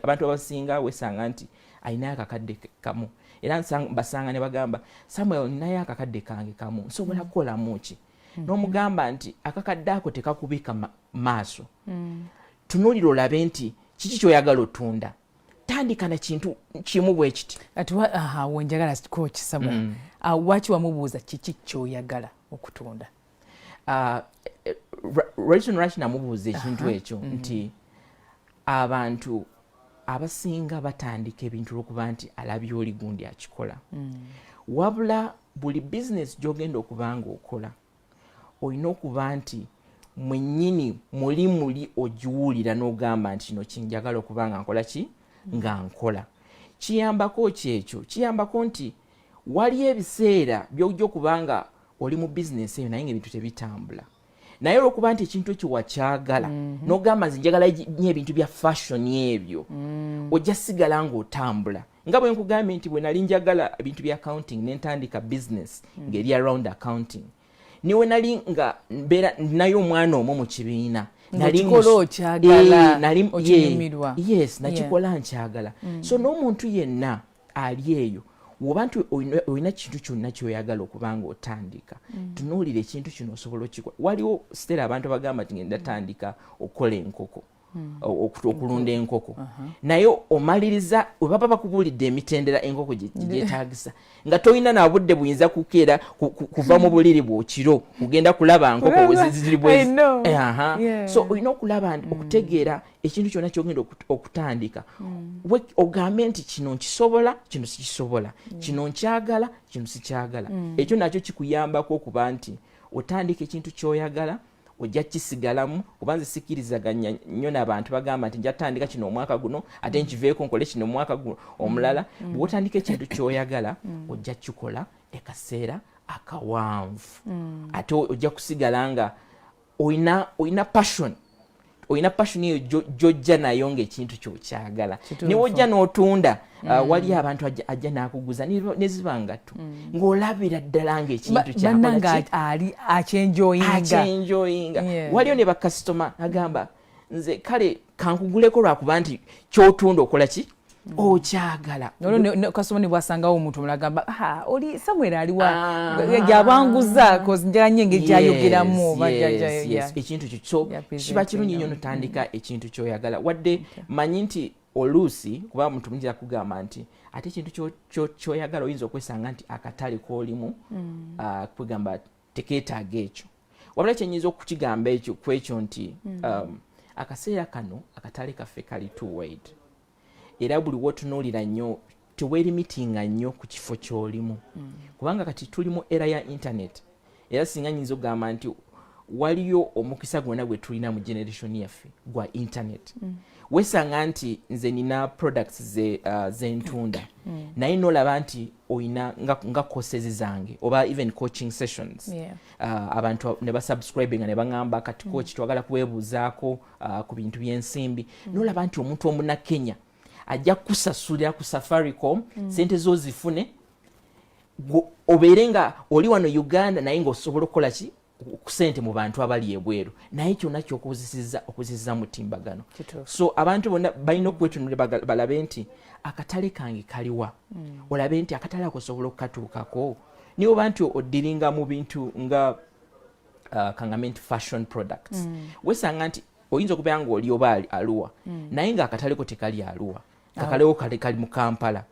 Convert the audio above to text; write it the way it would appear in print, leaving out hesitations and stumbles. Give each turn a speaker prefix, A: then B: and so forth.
A: abantu abasinga wesanga nti ayinayo akakadde kamu era basanga ne bagamba Samuel ninayo akakadde kange kamu nsobola kukolamu ki n'omugamba nti akakadde ako tekakubika maaso tunuulira olabe nti kiki kyoyagala otunda tandika na kintu kimu bwe kiti
B: ati wenjagala coach Samuel waki wamubuuza kiki kyoyagala okutunda
A: Rachel namubuuza ekintu ekyo nti abantu abasinga batandika ebintu lwokuba nti alabye oli gundi akikola wabula buli business gy'ogenda okuba nga okola olina okuba nti mwennyini muli ogiwulira n'ogamba nti kino kinjagala okuba nga nkola ki nga nkola kiyambako kyekyo kiyambako nti waliyo ebiseera by'ojja okuba nga oli mu business eyo naye ng'ebintu tebitambula naye olwokuba nti ekintu ekyo wakyagala n'ogamba nti njagala nnyo ebintu bya fashion ebyo ojja sigala ng'otambula nga bwe nkugambye nti bwe nali njagala ebintu bya accounting n'entandika business ng'eri around accounting niwe nali nga mbeera naye omwana omwo mu kibiina nakikola nkyagala so n'omuntu yenna ali eyo woba nti olina kintu kyonna kyoyagala okuba nga otandika tunuulira ekintu kino osobola okikola waliwo sitera abantu abagamba nti ngenda tandika okukola enkoko okulunda enkoko naye omaliriza webaba bakubuulidde emitendera enkoko gyetaagisa nga tolina na budde buyinza kukeera kuva mu buliri bwokiro kugenda kulaba nkoko ziri so olina okulaba okutegeera ekintu kyonna kyogenda okutandika ogambe nti kino nkisobola kino sikisobola kino nkyagala kino sikyagala ekyo nakyo kikuyambako okuba nti otandika ekintu kyoyagala ojja kisigalamu kubanze sikirizaganya nnyo n'abantu bagamba nti nja tandika kino omwaka guno ate nkiveeko nkole kino omwaka guno omulala bw'otandika ekintu kyoyagala ojja kikola ekaseera akawanvu ate ojja kusigala nga oyina passion eyo gy'ojja nayo ng'ekintu kyokyagala niwe ojja n'otunda wali abantu ajja n'akuguza ne ziba ngatto ng'olabira ddala ng'ekintu
B: akyenjoyinga
A: waliyo ne bakasitoma agamba nze kale kankuguleko lwakuba nti kyotunda okola ki okyagala
B: kasitoma ne bwasangawo omuntu mulagamba oli Samuel aliwa gyabanguza kozi njala nnyo engeri gyayogeramu
A: ekintu kyo kiba kirungi nnyo notandika ekintu kyoyagala wadde manyi nti oluusi kuba muntu muyinza kugamba nti ate ekintu kyoyagala oyinza okwesanga nti akatale k'olimu kwegamba tekeetaaga ekyo wabula kyenyinza okukigamba ekyo kwekyo nti akaseera kano akatale kaffe kali too wide era buli wotunuulira nnyo teweerimitinga nnyo ku kifo ky'olimu kubanga kati tuli mu era ya internet era singa nyinza okugamba nti waliyo omukisa gwonna gwe tulina mu generation yaffe gwa internet wesanga nti nze nina products zentunda naye nolaba nti oyina nga courses zange oba even coaching sessions abantu ne basubscribinga ne baŋŋamba kati coach twagala kuweebuuzaako ku bintu by'ensimbi nolaba nti omuntu omunakenya ajja kusasulira ku Safaricom sente zo zifune obeere nga oli wano Uganda naye ng'osobola okukola ki ku sente mu bantu abali ebweru naye kyonna kyokuzisiza mu timbagano so abantu bonna balina okwetunula balabe nti akatale kange kaliwa olabe nti akatale ako osobola okukatuukako niwe oba nti odiringa mu bintu nga kangambe nti fashion products wesanga nti oyinza okubeera nga oli oba aluwa naye nga akatale ko tekali aluwa akalewo kali mu Kampala